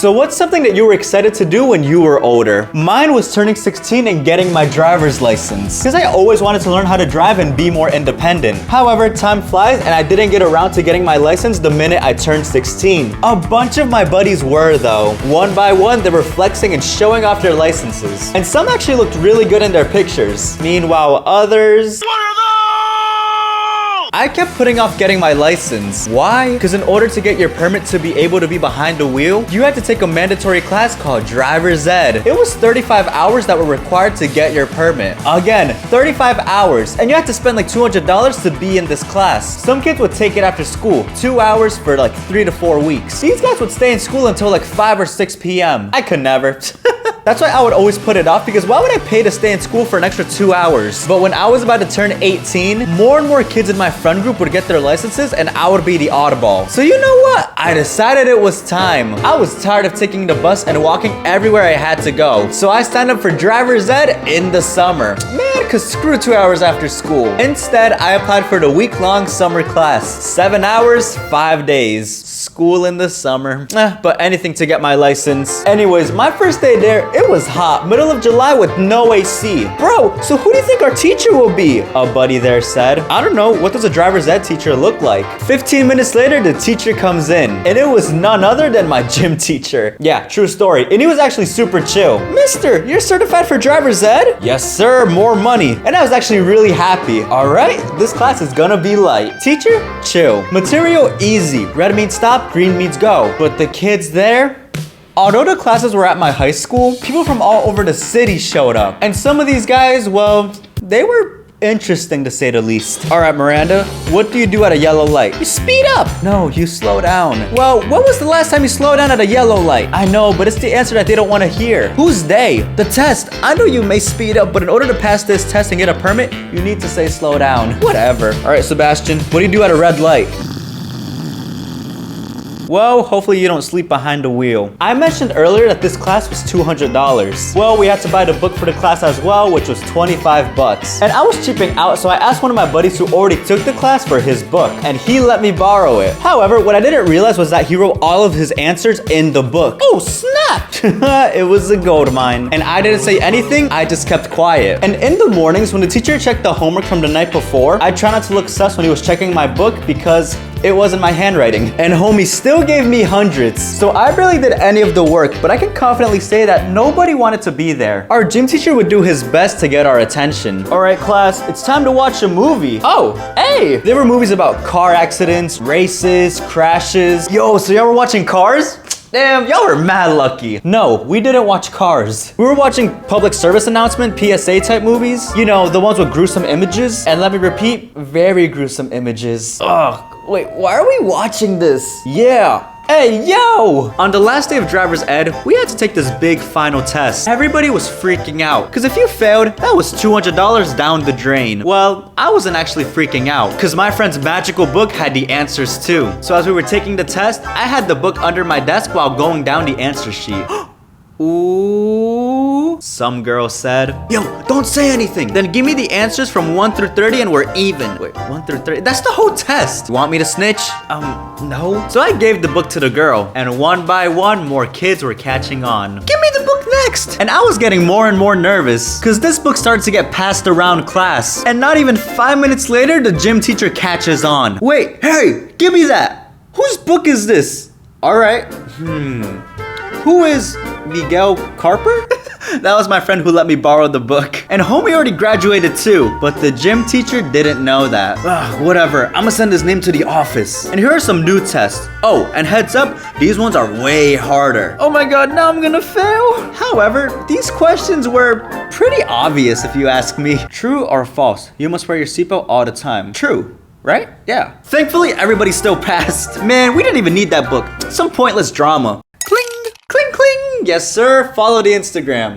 So what's something that you were excited to do when you were older? Mine was turning 16 and getting my driver's license. Because I always wanted to learn how to drive and be more independent. However, time flies and I didn't get around to getting my license the minute I turned 16. A bunch of my buddies were though. One by one, they were flexing and showing off their licenses. And some actually looked really good in their pictures. Meanwhile, others... I kept putting off getting my license. Why? Because in order to get your permit to be able to be behind the wheel, you had to take a mandatory class called Driver's Ed. It was 35 hours that were required to get your permit. Again, 35 hours. And you had to spend like $200 to be in this class. Some kids would take it after school, 2 hours for like 3 to 4 weeks. These guys would stay in school until like 5 or 6 p.m. I could never. That's why I would always put it off, because why would I pay to stay in school for an extra 2 hours? But when I was about to turn 18, more and more kids in my friend group would get their licenses and I would be the oddball. So you know what? I decided it was time. I was tired of taking the bus and walking everywhere I had to go. So I signed up for Driver's Ed in the summer. Man, cause screw 2 hours after school. Instead, I applied for the week-long summer class. 7 hours, 5 days. School in the summer. But anything to get my license. Anyways, my first day there, it was hot. Middle of July with no AC. Bro, so who do you think our teacher will be? A buddy there said. I don't know, what does a driver's ed teacher look like? 15 minutes later, the teacher comes in. And it was none other than my gym teacher. Yeah, true story. And he was actually super chill. Mister, you're certified for driver's ed? Yes, sir, more money. And I was actually really happy. All right, this class is gonna be light. Teacher, chill. Material, easy. Red means stop, green means go. But the kids there, although the classes were at my high school, people from all over the city showed up. And some of these guys, well, they were interesting to say the least. All right, Miranda, what do you do at a yellow light? You speed up. No, you slow down. Well, when was the last time you slowed down at a yellow light? I know, but it's the answer that they don't want to hear. Who's they? The test. I know you may speed up, but in order to pass this test and get a permit, you need to say slow down. Whatever. All right, Sebastian, what do you do at a red light? Well, hopefully you don't sleep behind the wheel. I mentioned earlier that this class was $200. Well, we had to buy the book for the class as well, which was 25 bucks. And I was cheaping out, so I asked one of my buddies who already took the class for his book, and he let me borrow it. However, what I didn't realize was that he wrote all of his answers in the book. Oh, snap! It was a gold mine. And I didn't say anything, I just kept quiet. And in the mornings, when the teacher checked the homework from the night before, I tried not to look sus when he was checking my book because it wasn't my handwriting. And homie still gave me hundreds. So I barely did any of the work, but I can confidently say that nobody wanted to be there. Our gym teacher would do his best to get our attention. All right, class, it's time to watch a movie. Oh, hey! There were movies about car accidents, races, crashes. Yo, so y'all were watching Cars? Damn, y'all were mad lucky. No, we didn't watch Cars. We were watching public service announcement, PSA type movies. You know, the ones with gruesome images. And let me repeat, very gruesome images. Ugh. Wait, why are we watching this? Yeah. Hey, yo! On the last day of driver's ed, we had to take this big final test. Everybody was freaking out, because if you failed, that was $200 down the drain. Well, I wasn't actually freaking out, because my friend's magical book had the answers too. So as we were taking the test, I had the book under my desk while going down the answer sheet. Ooh, some girl said. Yo, don't say anything. Then give me the answers from 1 through 30 and we're even. Wait, 1 through 30? That's the whole test. You want me to snitch? No. So I gave the book to the girl, and one by one, more kids were catching on. Give me the book next. And I was getting more and more nervous, because this book started to get passed around class. And not even 5 minutes later, the gym teacher catches on. Wait, hey, give me that. Whose book is this? All right. Who is Miguel Carper? That was my friend who let me borrow the book. And homie already graduated too, but the gym teacher didn't know that. Whatever, I'm gonna send his name to the office. And here are some new tests. Oh, and heads up, these ones are way harder. Oh my god, now I'm gonna fail. However, these questions were pretty obvious if you ask me. True or false? You must wear your seatbelt all the time. True. Right? Yeah. Thankfully, everybody still passed. Man, we didn't even need that book. Some pointless drama. Cling, cling, cling. Yes, sir. Follow the Instagram.